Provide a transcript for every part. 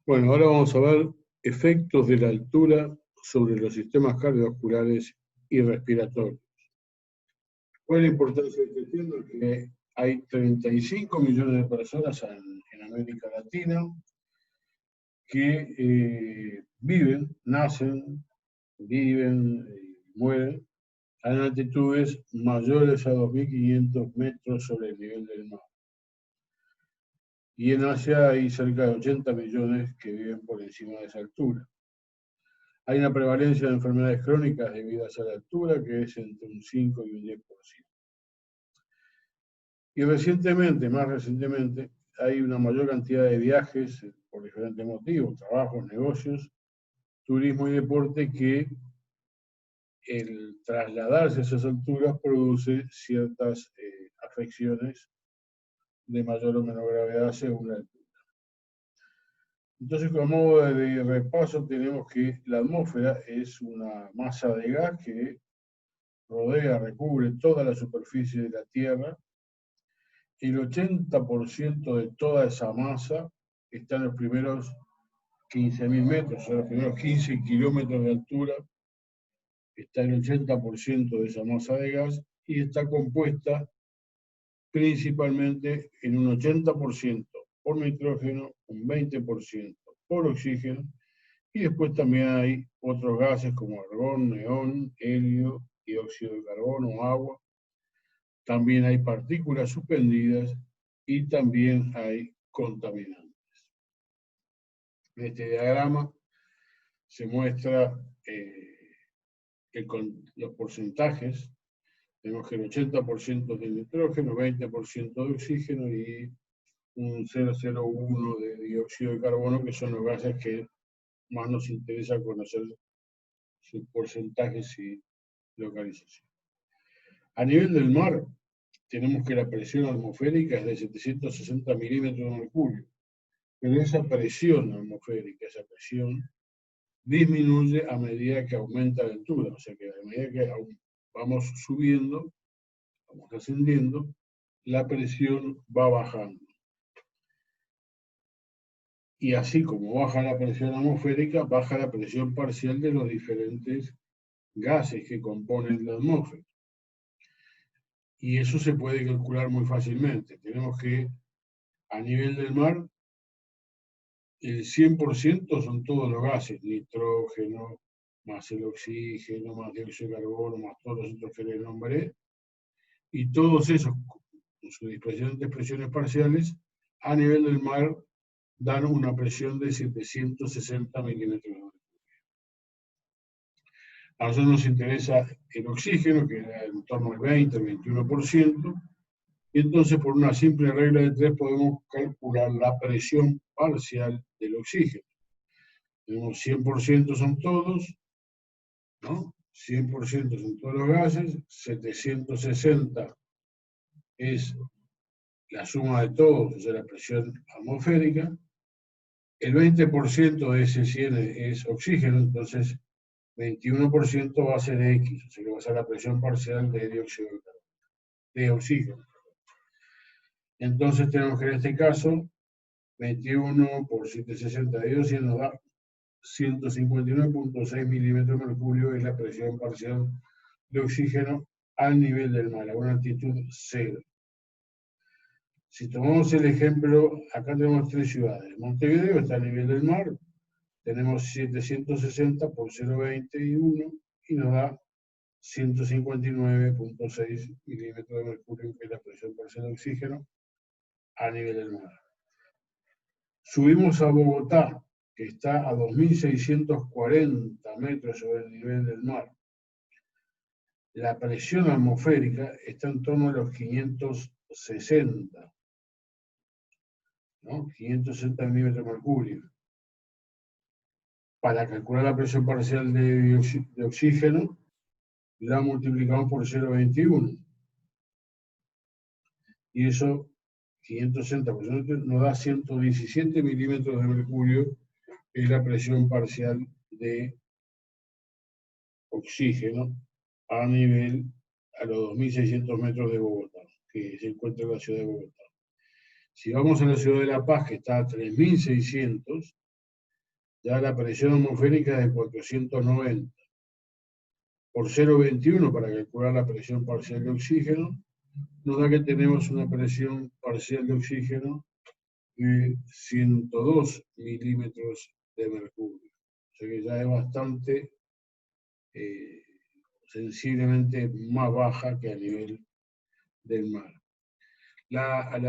Bueno, ahora vamos a ver efectos de la altura sobre los sistemas cardiovasculares y respiratorios. ¿Cuál es la importancia de este tema? Que hay 35 millones de personas en América Latina que nacen, viven y mueren en altitudes mayores a 2.500 metros sobre el nivel del mar. Y en Asia hay cerca de 80 millones que viven por encima de esa altura. Hay una prevalencia de enfermedades crónicas debido a esa altura que es entre un 5 y un 10%. Y más recientemente, hay una mayor cantidad de viajes por diferentes motivos, trabajos, negocios, turismo y deporte, que el trasladarse a esas alturas produce ciertas afecciones de mayor o menor gravedad según la altura. Entonces, como modo de repaso, tenemos que la atmósfera es una masa de gas que rodea, recubre toda la superficie de la Tierra. El 80% de toda esa masa está en los primeros 15.000 metros, o sea, los primeros 15 kilómetros de altura, está el 80% de esa masa de gas y está compuesta principalmente en un 80% por nitrógeno, un 20% por oxígeno, y después también hay otros gases como argón, neón, helio, dióxido de carbono, agua. También hay partículas suspendidas y también hay contaminantes. En este diagrama se muestra los porcentajes. Tenemos que el 80% de nitrógeno, 20% de oxígeno y un 0,01 de dióxido de carbono, que son los gases que más nos interesa conocer sus porcentajes y localización. A nivel del mar, tenemos que la presión atmosférica es de 760 milímetros de mercurio, pero esa presión atmosférica, esa presión, disminuye a medida que aumenta la altura, o sea que a medida que vamos subiendo, vamos ascendiendo, la presión va bajando. Y así como baja la presión atmosférica, baja la presión parcial de los diferentes gases que componen la atmósfera. Y eso se puede calcular muy fácilmente. Tenemos que, a nivel del mar, el 100% son todos los gases, nitrógeno, más el oxígeno, más dióxido de carbono, más todos los otros que les nombré, y todos esos, con sus diferentes presiones parciales, a nivel del mar, dan una presión de 760 milímetros de mercurio. A nosotros nos interesa el oxígeno, que era en torno al 20, al 21%, y entonces por una simple regla de 3 podemos calcular la presión parcial del oxígeno. Tenemos 100% son todos, ¿no? 100% son todos los gases, 760 es la suma de todos, o sea, la presión atmosférica. El 20% de ese 100 es oxígeno, entonces 21% va a ser X, o sea que va a ser la presión parcial de dióxido de carbono, de oxígeno. Entonces tenemos que en este caso 21 por 762 nos da 159.6 milímetros de mercurio, es la presión parcial de oxígeno al nivel del mar, a una altitud cero. Si tomamos el ejemplo, acá tenemos 3 ciudades. Montevideo está a nivel del mar, tenemos 760 por 0,21 y nos da 159.6 milímetros de mercurio, que es la presión parcial de oxígeno a nivel del mar. Subimos a Bogotá, que está a 2.640 metros sobre el nivel del mar. La presión atmosférica está en torno a los 560, ¿no? 560 milímetros de mercurio. Para calcular la presión parcial de oxígeno, la multiplicamos por 0,21. Y eso, 560 por 0,21, nos da 117 milímetros de mercurio, que es la presión parcial de oxígeno a los 2.600 metros de Bogotá, que se encuentra en la ciudad de Bogotá. Si vamos a la ciudad de La Paz, que está a 3.600, Ya la presión atmosférica es de 490. Por 0,21 para calcular la presión parcial de oxígeno, nos da que tenemos una presión parcial de oxígeno de 102 milímetros de mercurio. O sea que ya es bastante, sensiblemente más baja que a nivel del mar. Las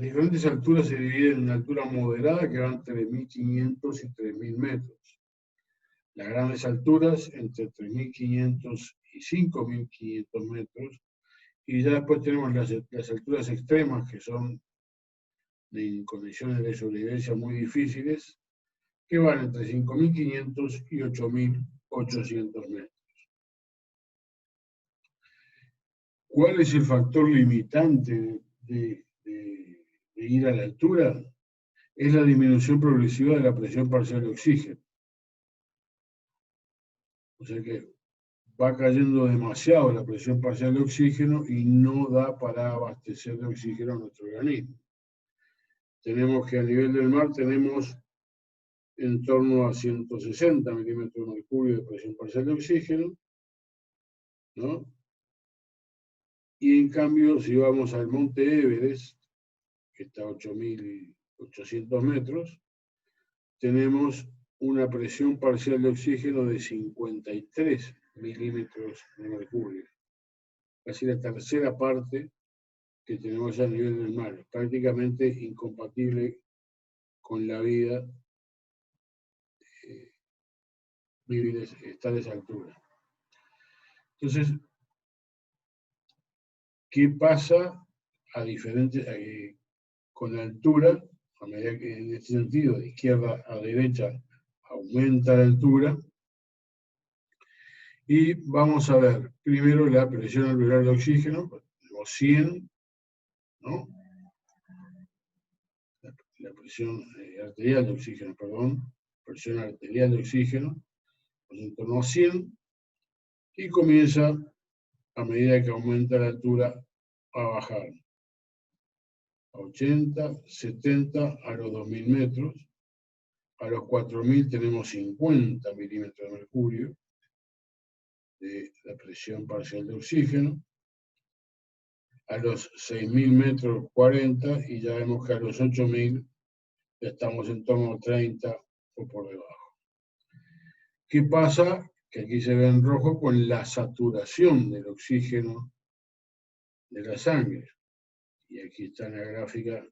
diferentes alturas se dividen en altura moderada, que van entre 1.500 y 3.000 metros. Las grandes alturas, entre 3.500 y 5.500 metros. Y ya después tenemos las alturas extremas, que son en condiciones de sobrevivencia muy difíciles, que van entre 5.500 y 8.800 metros. ¿Cuál es el factor limitante de ir a la altura? Es la disminución progresiva de la presión parcial de oxígeno. O sea que va cayendo demasiado la presión parcial de oxígeno y no da para abastecer de oxígeno a nuestro organismo. Tenemos que a nivel del mar tenemos en torno a 160 milímetros de mercurio de presión parcial de oxígeno, ¿no? Y en cambio, si vamos al monte Everest, que está a 8.800 metros, tenemos una presión parcial de oxígeno de 53 milímetros de mercurio. Casi la tercera parte que tenemos a nivel del mar. Prácticamente incompatible con la vida vivir estar a esa altura. Entonces, ¿qué pasa con la altura? A medida que en este sentido, de izquierda a derecha, aumenta la altura. Y vamos a ver primero la presión alveolar de oxígeno, tenemos 100, ¿no? La presión arterial de oxígeno, perdón, presión arterial de oxígeno, pues en torno a 100, y comienza, a medida que aumenta la altura, a bajar. A 80, 70, a los 2.000 metros. A los 4.000 tenemos 50 milímetros de mercurio de la presión parcial de oxígeno. A los 6.000 metros 40, y ya vemos que a los 8.000 ya estamos en torno a 30 o por debajo. ¿Qué pasa? Que aquí se ve en rojo con la saturación del oxígeno de la sangre. Y aquí está en la gráfica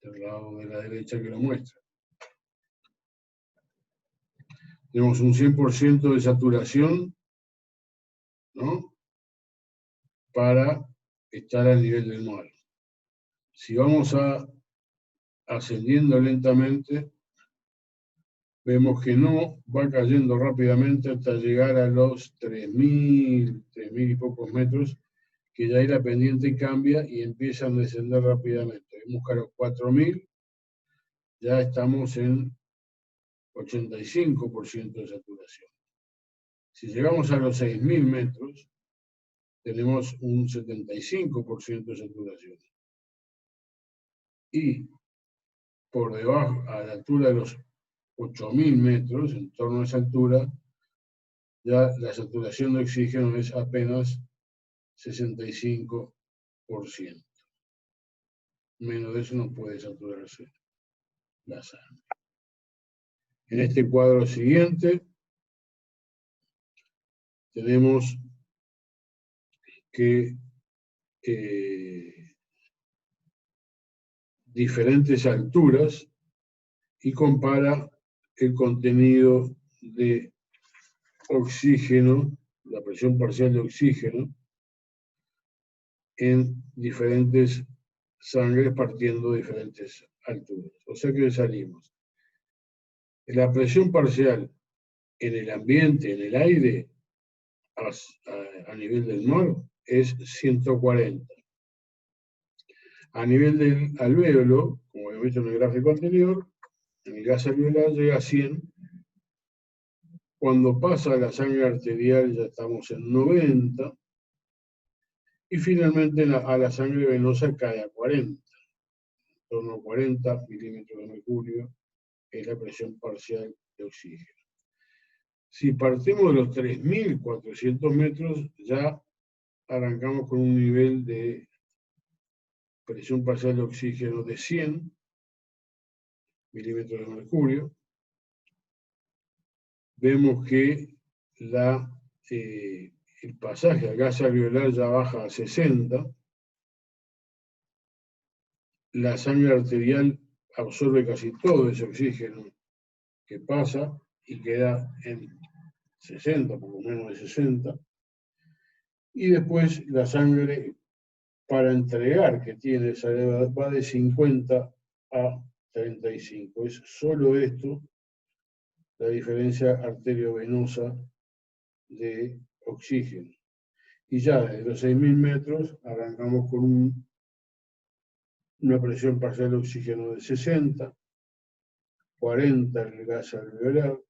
del lado de la derecha que lo muestra. Tenemos un 100% de saturación, ¿no? Para estar al nivel del mar. Si vamos ascendiendo lentamente, vemos que no va cayendo rápidamente hasta llegar a los 3.000 y pocos metros, que ya ahí la pendiente cambia y empiezan a descender rápidamente. Vemos que a los 4.000 ya estamos en 85% de saturación. Si llegamos a los 6.000 metros, tenemos un 75% de saturación. Y por debajo, a la altura de los 8.000 metros, en torno a esa altura, ya la saturación de oxígeno es apenas 65%. Menos de eso no puede saturarse la sangre. En este cuadro siguiente tenemos que diferentes alturas y compara el contenido de oxígeno, la presión parcial de oxígeno, en diferentes sangres partiendo de diferentes alturas. O sea que salimos. La presión parcial en el ambiente, en el aire, a nivel del mar, es 140. A nivel del alvéolo, como hemos visto en el gráfico anterior, en el gas alveolar llega a 100. Cuando pasa la sangre arterial ya estamos en 90. Y finalmente a la sangre venosa cae a 40. En torno a 40 milímetros de mercurio es la presión parcial de oxígeno. Si partimos de los 3.400 metros, ya arrancamos con un nivel de presión parcial de oxígeno de 100 milímetros de mercurio. Vemos que el pasaje al gas alveolar ya baja a 60. La sangre arterial absorbe casi todo ese oxígeno que pasa y queda en 60, poco menos de 60. Y después la sangre para entregar que tiene esa edad va de 50 a 35. Es solo esto la diferencia arteriovenosa de oxígeno. Y ya desde los 6.000 metros arrancamos con una presión parcial de oxígeno de 60, 40 en el gas alveolar.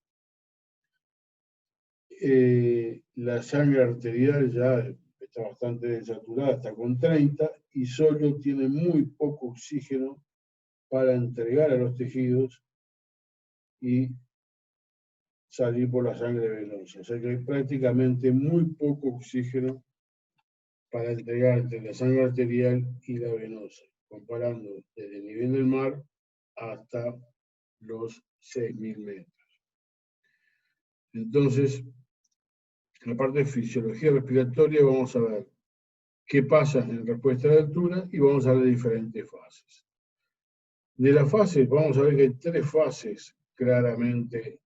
La sangre arterial ya está bastante desaturada, está con 30 y solo tiene muy poco oxígeno para entregar a los tejidos y salir por la sangre venosa. O sea que hay prácticamente muy poco oxígeno para entregar entre la sangre arterial y la venosa, comparando desde el nivel del mar hasta los 6.000 metros. Entonces, en la parte de fisiología respiratoria vamos a ver qué pasa en respuesta a la altura y vamos a ver diferentes fases. De las fases, vamos a ver que hay 3 fases claramente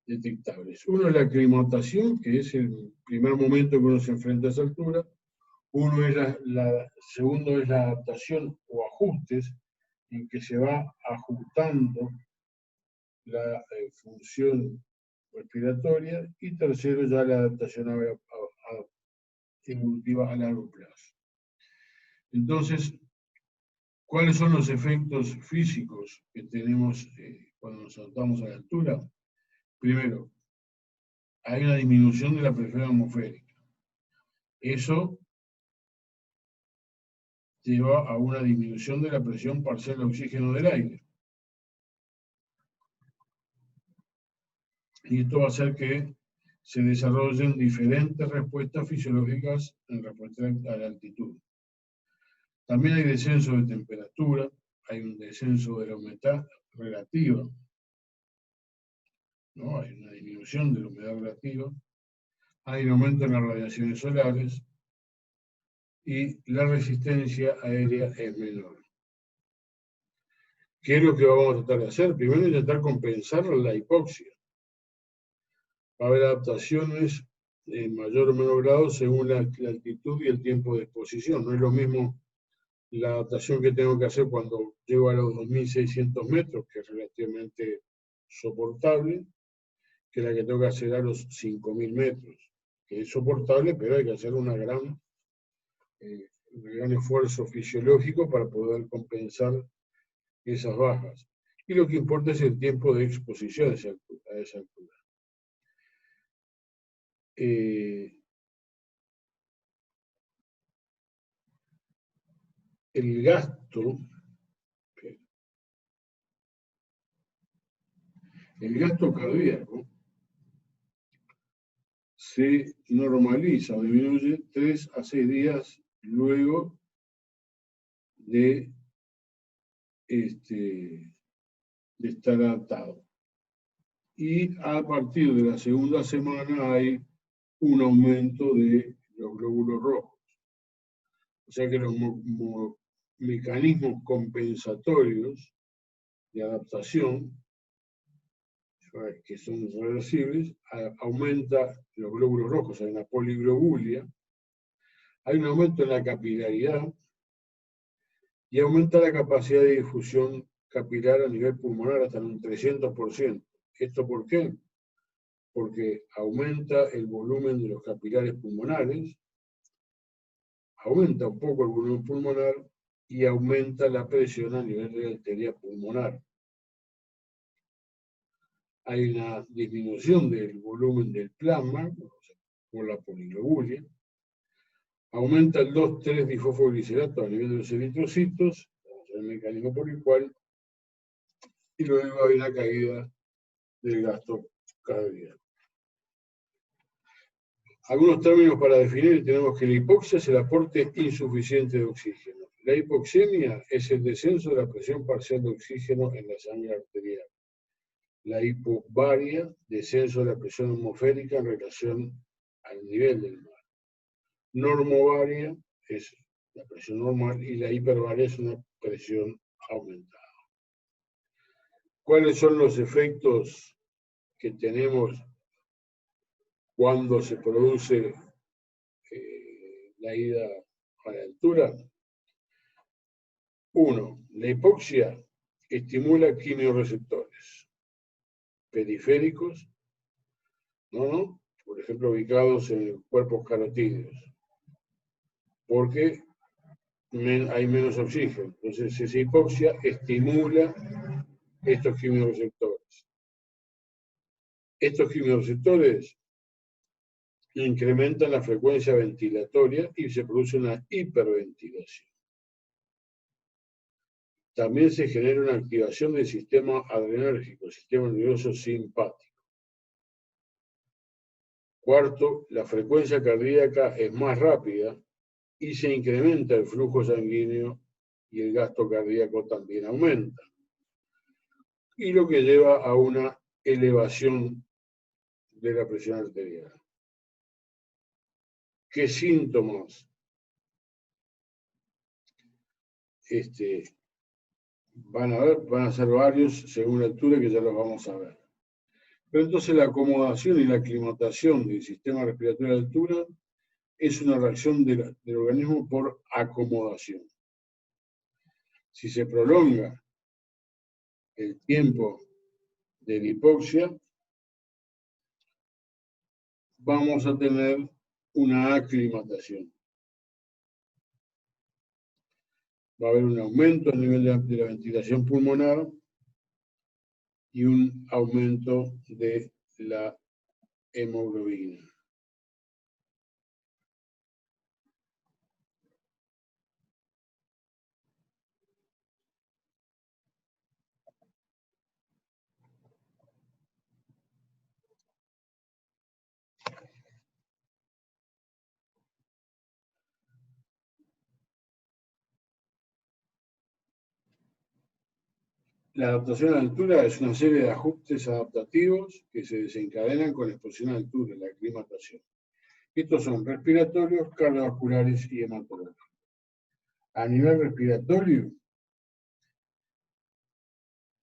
detectables. Uno es la aclimatación, que es el primer momento que uno se enfrenta a esa altura. Segundo es la adaptación o ajustes, en que se va ajustando la función respiratoria. Y tercero, ya la adaptación evolutiva a largo plazo. Entonces, ¿cuáles son los efectos físicos que tenemos cuando nos adaptamos a la altura? Primero, hay una disminución de la presión atmosférica. Eso lleva a una disminución de la presión parcial de oxígeno del aire. Y esto va a hacer que se desarrollen diferentes respuestas fisiológicas en respuesta a la altitud. También hay descenso de temperatura, hay un descenso de la humedad relativa, ¿no? Hay una disminución de la humedad relativa, hay un aumento en las radiaciones solares y la resistencia aérea es menor. ¿Qué es lo que vamos a tratar de hacer? Primero, intentar compensar la hipoxia. Va a haber adaptaciones en mayor o menor grado según la altitud y el tiempo de exposición. No es lo mismo la adaptación que tengo que hacer cuando llego a los 2.600 metros, que es relativamente soportable, que la que tengo que hacer a los 5.000 metros, que es soportable, pero hay que hacer un gran esfuerzo fisiológico para poder compensar esas bajas. Y lo que importa es el tiempo de exposición a esa altura. El gasto cardíaco se normaliza o disminuye 3 a 6 días luego de estar adaptado. Y a partir de la segunda semana hay un aumento de los glóbulos rojos. O sea que los mecanismos compensatorios de adaptación, que son reversibles, aumenta los glóbulos rojos, hay una poliglobulia, hay un aumento en la capilaridad y aumenta la capacidad de difusión capilar a nivel pulmonar hasta en un 300%. ¿Esto por qué? Porque aumenta el volumen de los capilares pulmonares, aumenta un poco el volumen pulmonar y aumenta la presión a nivel de la arteria pulmonar. Hay una disminución del volumen del plasma por la poliglobulia. Aumenta el 2,3 difosfoglicerato a nivel de los eritrocitos, el mecanismo por el cual y luego hay una caída del gasto cardíaco. Algunos términos para definir: tenemos que la hipoxia es el aporte insuficiente de oxígeno. La hipoxemia es el descenso de la presión parcial de oxígeno en la sangre arterial. La hipobaria, descenso de la presión atmosférica en relación al nivel del mar. Normobaria es la presión normal y la hiperbaria es una presión aumentada. ¿Cuáles son los efectos que tenemos cuando se produce la ida a la altura? 1. La hipoxia estimula quimiorreceptores periféricos, por ejemplo, ubicados en cuerpos carotídeos, porque hay menos oxígeno. Entonces, esa hipoxia estimula estos quimiorreceptores. Estos quimiorreceptores incrementan la frecuencia ventilatoria y se produce una hiperventilación. También se genera una activación del sistema adrenérgico, sistema nervioso simpático. Cuarto, la frecuencia cardíaca es más rápida y se incrementa el flujo sanguíneo y el gasto cardíaco también aumenta. Y lo que lleva a una elevación de la presión arterial. ¿Qué síntomas van a ser varios según la altura, que ya los vamos a ver? Pero entonces la acomodación y la aclimatación del sistema respiratorio de altura es una reacción del organismo por acomodación. Si se prolonga el tiempo de la hipoxia, vamos a tener una aclimatación. Va a haber un aumento a nivel de la ventilación pulmonar y un aumento de la hemoglobina. La adaptación a la altura es una serie de ajustes adaptativos que se desencadenan con la exposición a la altura, la aclimatación. Estos son respiratorios, cardiovasculares y hematológicos. A nivel respiratorio,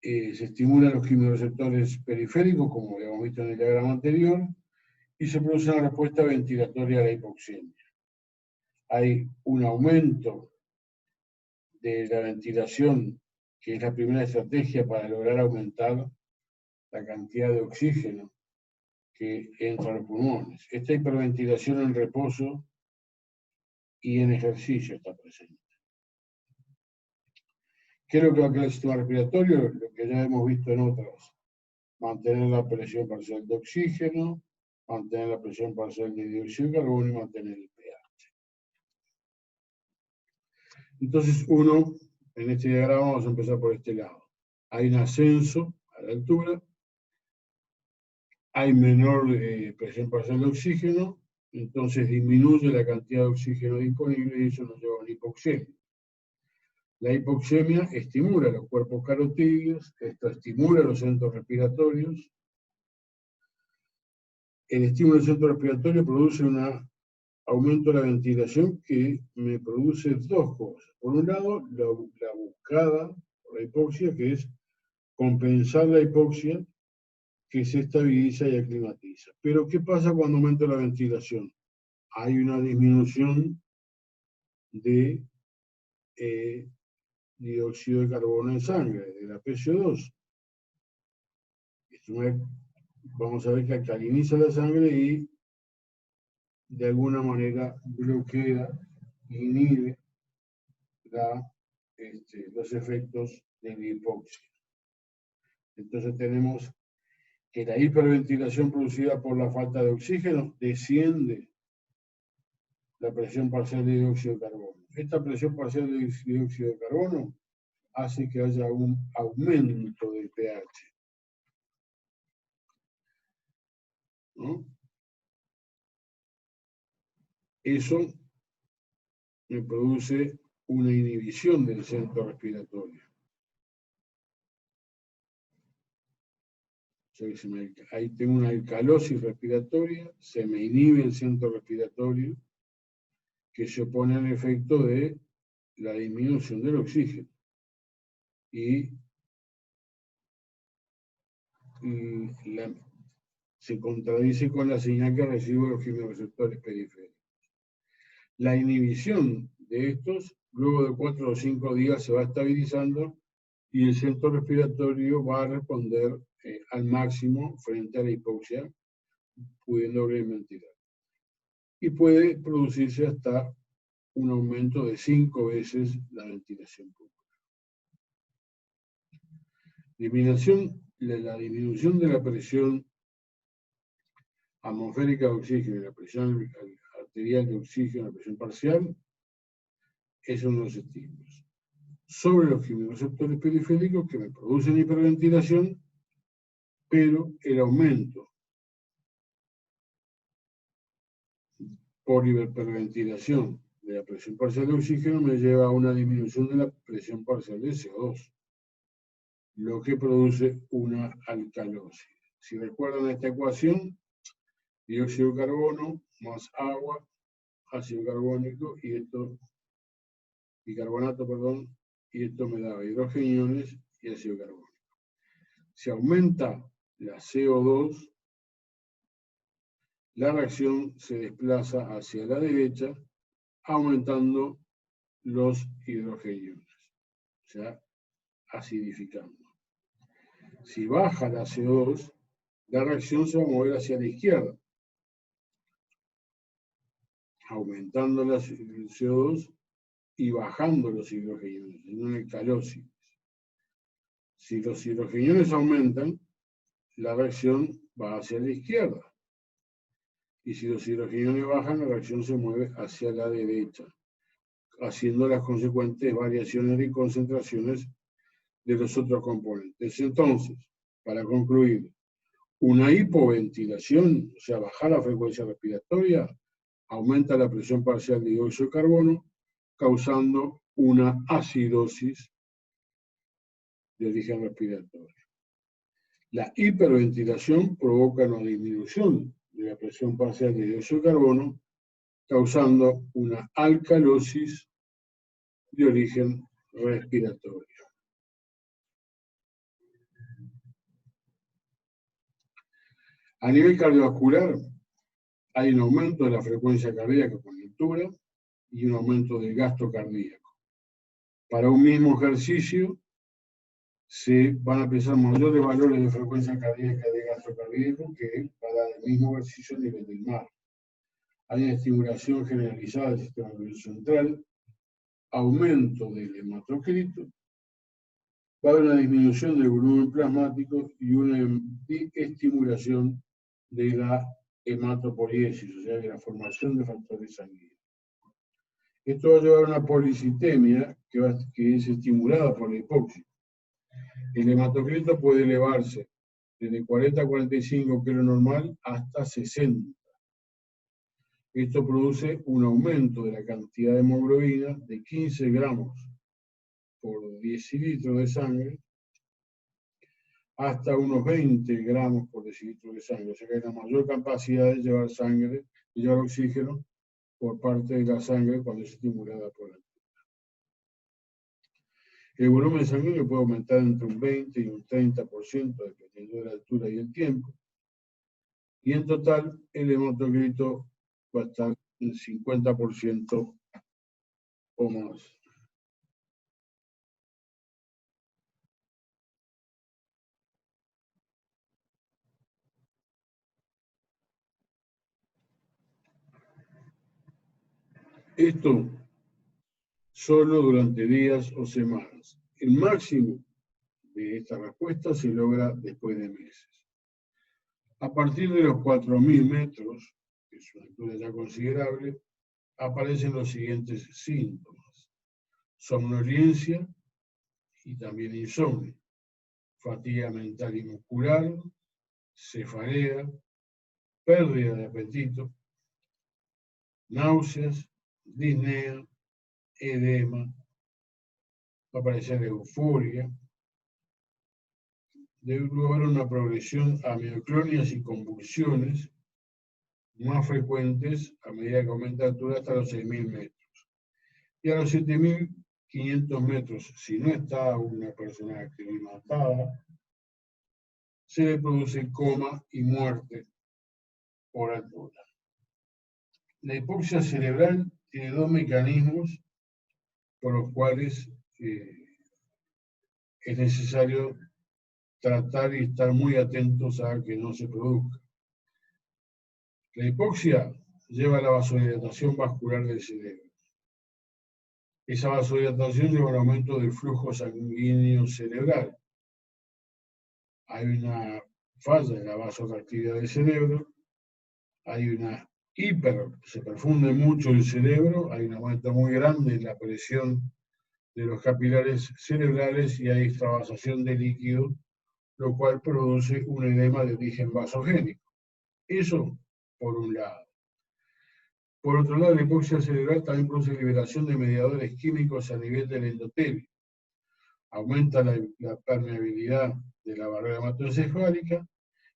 se estimulan los quimiorreceptores periféricos, como habíamos visto en el diagrama anterior, y se produce una respuesta ventilatoria a la hipoxemia. Hay un aumento de la ventilación, que es la primera estrategia para lograr aumentar la cantidad de oxígeno que entra a los pulmones. Esta hiperventilación en reposo y en ejercicio está presente. ¿Qué es lo que va a crear el sistema respiratorio? Lo que ya hemos visto en otras. Mantener la presión parcial de oxígeno, mantener la presión parcial de dióxido de carbono y mantener el pH. Entonces, en este diagrama vamos a empezar por este lado. Hay un ascenso a la altura, hay menor presión parcial de oxígeno, entonces disminuye la cantidad de oxígeno disponible y eso nos lleva a una hipoxemia. La hipoxemia estimula los cuerpos carotídeos, esto estimula los centros respiratorios. El estímulo del centro respiratorio produce un aumento de la ventilación que me produce dos cosas. Por un lado, la buscada por la hipoxia, que es compensar la hipoxia, que se estabiliza y aclimatiza. Pero, ¿qué pasa cuando aumenta la ventilación? Hay una disminución de dióxido de carbono en sangre, de la PCO2. Vamos a ver que alcaliniza la sangre y de alguna manera bloquea, inhibe los efectos de la hipoxia. Entonces tenemos que la hiperventilación producida por la falta de oxígeno desciende la presión parcial de dióxido de carbono. Esta presión parcial de dióxido de carbono hace que haya un aumento del pH, ¿no? Eso me produce una inhibición del centro respiratorio. O sea que ahí tengo una alcalosis respiratoria, se me inhibe el centro respiratorio, que se opone al efecto de la disminución del oxígeno. Y se contradice con la señal que reciben los quimioreceptores periféricos. La inhibición de estos, luego de 4 o 5 días, se va estabilizando y el centro respiratorio va a responder al máximo frente a la hipoxia, pudiendo abrir ventilar. Y puede producirse hasta un aumento de 5 veces la ventilación pulmonar. La disminución de la presión atmosférica de oxígeno y la presión arterial de oxígeno, la presión parcial, esos son los estímulos. Sobre los quimioreceptores periféricos que me producen hiperventilación, pero el aumento por hiperventilación de la presión parcial de oxígeno me lleva a una disminución de la presión parcial de CO2, lo que produce una alcalosis. Si recuerdan esta ecuación, dióxido de carbono más agua, ácido carbónico y carbonato, perdón, y esto me da hidrógeno iones y ácido carbónico. Si aumenta la CO2, la reacción se desplaza hacia la derecha, aumentando los hidrogeniones, o sea, acidificando. Si baja la CO2, la reacción se va a mover hacia la izquierda, aumentando la CO2 y bajando los hidrogeniones, en una alcalosis. Si los hidrogeniones aumentan, la reacción va hacia la izquierda. Y si los hidrogeniones bajan, la reacción se mueve hacia la derecha, haciendo las consecuentes variaciones de concentraciones de los otros componentes. Entonces, para concluir, una hipoventilación, o sea, bajar la frecuencia respiratoria, aumenta la presión parcial de dióxido de carbono, causando una acidosis de origen respiratorio. La hiperventilación provoca una disminución de la presión parcial de dióxido de carbono, causando una alcalosis de origen respiratorio. A nivel cardiovascular, hay un aumento de la frecuencia cardíaca con altura y un aumento del gasto cardíaco. Para un mismo ejercicio, se van a pesar mayores valores de frecuencia cardíaca y de gasto cardíaco que para el mismo ejercicio a nivel del mar. Hay una estimulación generalizada del sistema nervioso central, aumento del hematocrito, va a haber una disminución del volumen plasmático y una estimulación de la hematopoiesis, o sea, de la formación de factores sanguíneos. Esto va a llevar a una policitemia que es estimulada por la hipoxia. El hematocrito puede elevarse desde 40 a 45, que es lo normal, hasta 60. Esto produce un aumento de la cantidad de hemoglobina de 15 gramos por decilitro de sangre hasta unos 20 gramos por decilitro de sangre. O sea que hay una mayor capacidad de llevar sangre, de llevar oxígeno por parte de la sangre cuando es estimulada por la altura. El volumen sanguíneo puede aumentar entre un 20 y un 30% dependiendo de la altura y el tiempo. Y en total, el hematocrito va a estar en 50% o más. Esto solo durante días o semanas. El máximo de esta respuesta se logra después de meses. A partir de los 4.000 metros, que es una altura ya considerable, aparecen los siguientes síntomas: somnolencia, y también insomnio, fatiga mental y muscular, cefalea, pérdida de apetito, náuseas, disnea, edema, va a aparecer euforia, debe haber una progresión a mioclonias y convulsiones más frecuentes a medida que aumenta la altura hasta los 6.000 metros. Y a los 7.500 metros, si no está una persona aclimatada, se le produce coma y muerte por altura. La hipoxia cerebral tiene dos mecanismos por los cuales es necesario tratar y estar muy atentos a que no se produzca. La hipoxia lleva a la vasodilatación vascular del cerebro. Esa vasodilatación lleva a un aumento del flujo sanguíneo cerebral. Hay una falla en la vasoconstrictividad del cerebro, hay una se perfunde mucho el cerebro, hay un aumento muy grande en la presión de los capilares cerebrales y hay extravasación de líquido, lo cual produce un edema de origen vasogénico. Eso por un lado. Por otro lado, la hipoxia cerebral también produce liberación de mediadores químicos a nivel del endotelio. Aumenta la permeabilidad de la barrera hematoencefálica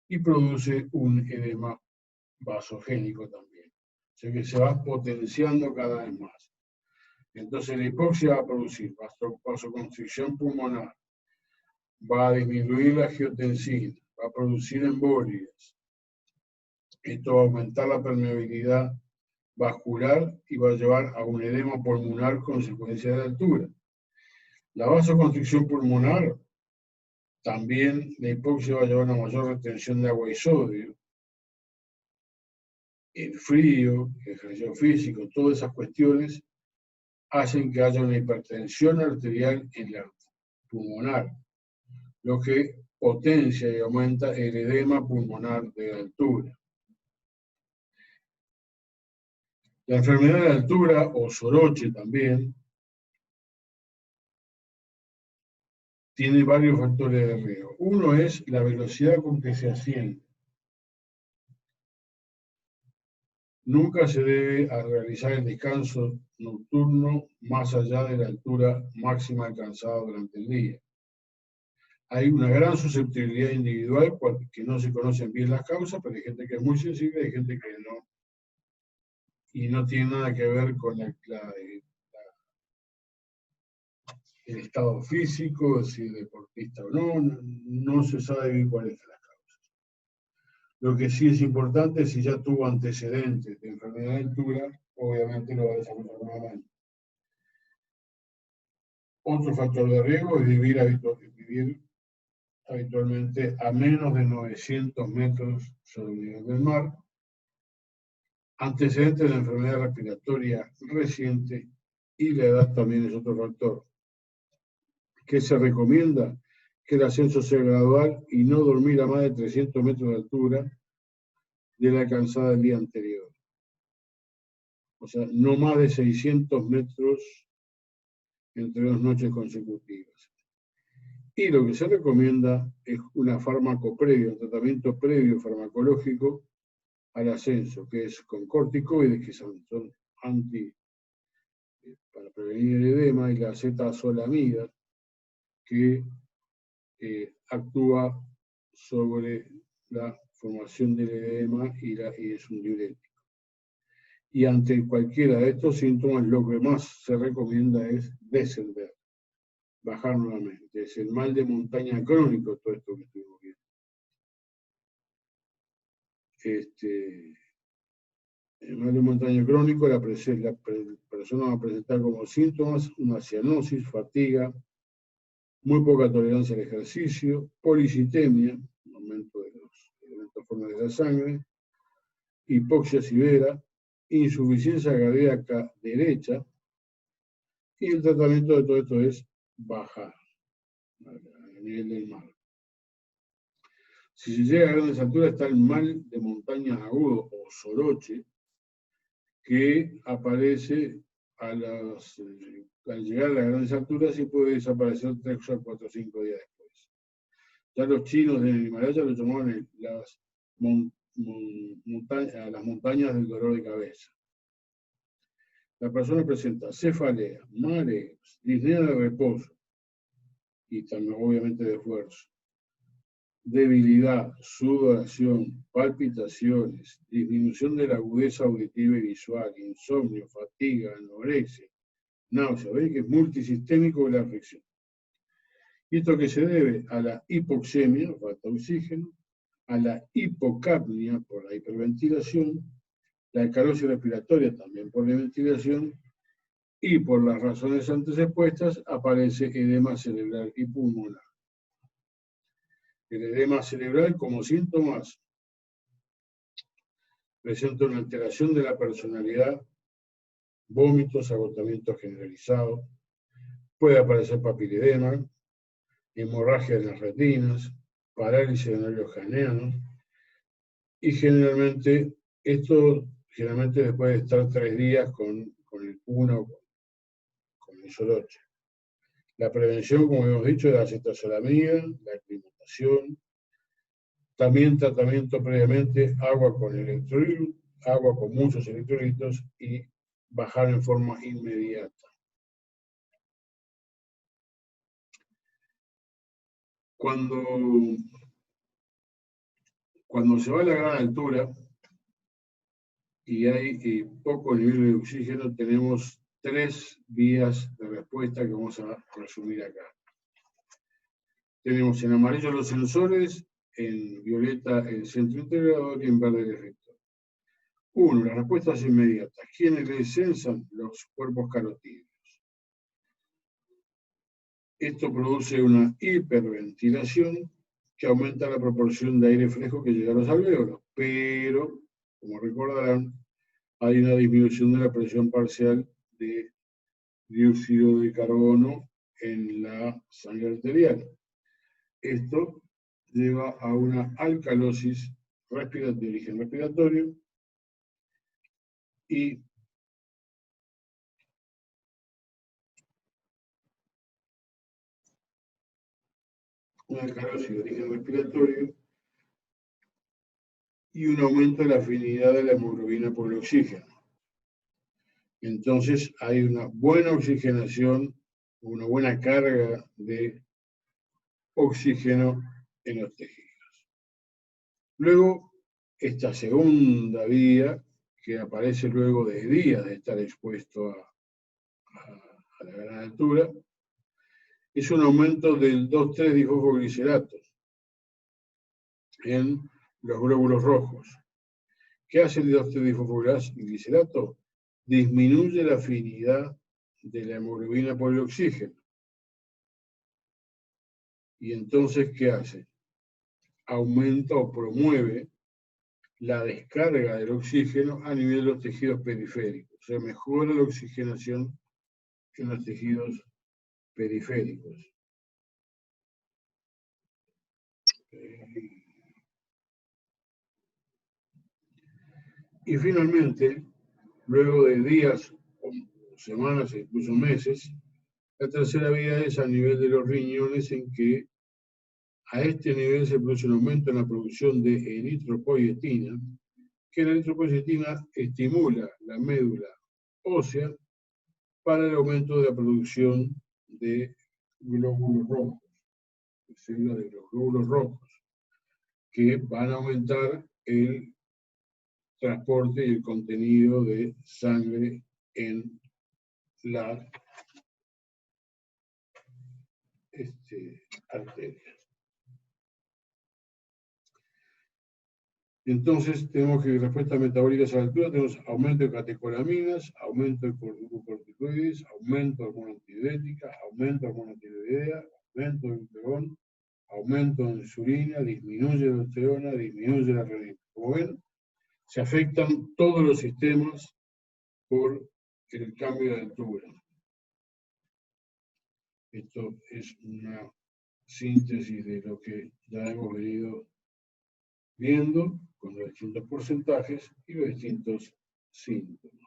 y produce un edema vasogénico también. O sea que se va potenciando cada vez más. Entonces la hipoxia va a producir vasoconstricción pulmonar, va a disminuir la angiotensina, va a producir embolias. Esto va a aumentar la permeabilidad vascular y va a llevar a un edema pulmonar consecuencia de la altura. La vasoconstricción pulmonar, también la hipoxia va a llevar a una mayor retención de agua y sodio. El frío, el ejercicio físico, todas esas cuestiones hacen que haya una hipertensión arterial en la pulmonar, lo que potencia y aumenta el edema pulmonar de altura. La enfermedad de altura, o soroche también, tiene varios factores de riesgo. Uno es la velocidad con que se asciende. Nunca se debe realizar el descanso nocturno más allá de la altura máxima alcanzada durante el día. Hay una gran susceptibilidad individual que no se conocen bien las causas, pero hay gente que es muy sensible y hay gente que no. Y no tiene nada que ver con el estado físico, si es deportista o no, no se sabe bien cuáles son las causas. Lo que sí es importante, si ya tuvo antecedentes de enfermedad de altura, obviamente lo va a desarrollar nuevamente. Otro factor de riesgo es vivir habitualmente a menos de 900 metros sobre el nivel del mar, antecedentes de enfermedad respiratoria reciente y la edad también es otro factor. ¿Qué se recomienda? Que el ascenso sea gradual y no dormir a más de 300 metros de altura de la alcanzada el día anterior. O sea, no más de 600 metros entre 2 noches consecutivas. Y lo que se recomienda es una fármaco previo, un tratamiento previo farmacológico al ascenso, que es con corticoides, que son para prevenir el edema, y la acetazolamida, que actúa sobre la formación del edema y es un diurético. Y ante cualquiera de estos síntomas, lo que más se recomienda es descender, bajar nuevamente. Es el mal de montaña crónico, todo esto que estuvimos viendo. El mal de montaña crónico, la persona va a presentar como síntomas una cianosis, fatiga, muy poca tolerancia al ejercicio, policitemia, un aumento de los elementos formales de la sangre, hipoxia severa, insuficiencia cardíaca derecha, y el tratamiento de todo esto es bajar a nivel del mar. Si se llega a grandes alturas está el mal de montaña agudo o soroche, que aparece al llegar a las grandes alturas y puede desaparecer 3 o 4 o 5 días después. Ya los chinos en el Himalaya lo llamaban las montañas del dolor de cabeza. La persona presenta cefalea, mareos, disnea de reposo y también obviamente de esfuerzo, debilidad, sudoración, palpitaciones, disminución de la agudeza auditiva y visual, insomnio, fatiga, anorexia, náusea. Ven que es multisistémico la afección. Y esto que se debe a la hipoxemia, falta de oxígeno, a la hipocapnia por la hiperventilación, la esclerosis respiratoria también por la ventilación, y por las razones antes expuestas aparece edema cerebral y pulmonar. El edema cerebral como síntomas presenta una alteración de la personalidad, vómitos, agotamiento generalizado, puede aparecer papiledema, hemorragia en las retinas, parálisis de nervios craneanos, y generalmente después de estar 3 días con el cuna o con el isoloche. La prevención, como hemos dicho, es la acetazolamida, la aclimatación, también tratamiento previamente, agua con electrolitos, agua con muchos electrolitos y bajar en forma inmediata. Cuando se va a la gran altura y hay poco nivel de oxígeno, tenemos 3 vías de respuesta que vamos a resumir acá. Tenemos en amarillo los sensores, en violeta el centro integrador y en verde el efector. 1. Las respuestas inmediatas. ¿Quiénes les sensan? Los cuerpos carotídeos. Esto produce una hiperventilación que aumenta la proporción de aire fresco que llega a los alvéolos, pero, como recordarán, hay una disminución de la presión parcial de dióxido de carbono en la sangre arterial. Esto lleva a una alcalosis de origen respiratorio y un aumento de la afinidad de la hemoglobina por el oxígeno. Entonces hay una buena oxigenación, una buena carga de oxígeno en los tejidos. Luego, esta segunda vía, que aparece luego de días de estar expuesto a la gran altura, es un aumento del 2,3-difosfoglicerato en los glóbulos rojos. ¿Qué hace el 2,3-difosfoglicerato? Disminuye la afinidad de la hemoglobina por el oxígeno. Y entonces, ¿qué hace? Aumenta o promueve la descarga del oxígeno a nivel de los tejidos periféricos. O sea, mejora la oxigenación en los tejidos periféricos. Y finalmente, luego de días, o semanas e incluso meses, la tercera vía es a nivel de los riñones, en que a este nivel se produce un aumento en la producción de eritropoyetina, que la eritropoyetina estimula la médula ósea para el aumento de la producción de glóbulos rojos, células de los glóbulos rojos, que van a aumentar el transporte y el contenido de sangre en las arterias. Entonces, tenemos que respuestas metabólicas a la altura, tenemos aumento de catecolaminas, aumento de corticoides, aumento de hormona antidiurética, aumento de hormona antidiurea, aumento de glucagón, aumento de insulina, disminuye la aldosterona, disminuye la renina. Como ven, se afectan todos los sistemas por el cambio de altura. Esto es una síntesis de lo que ya hemos venido viendo con los distintos porcentajes y los distintos síntomas.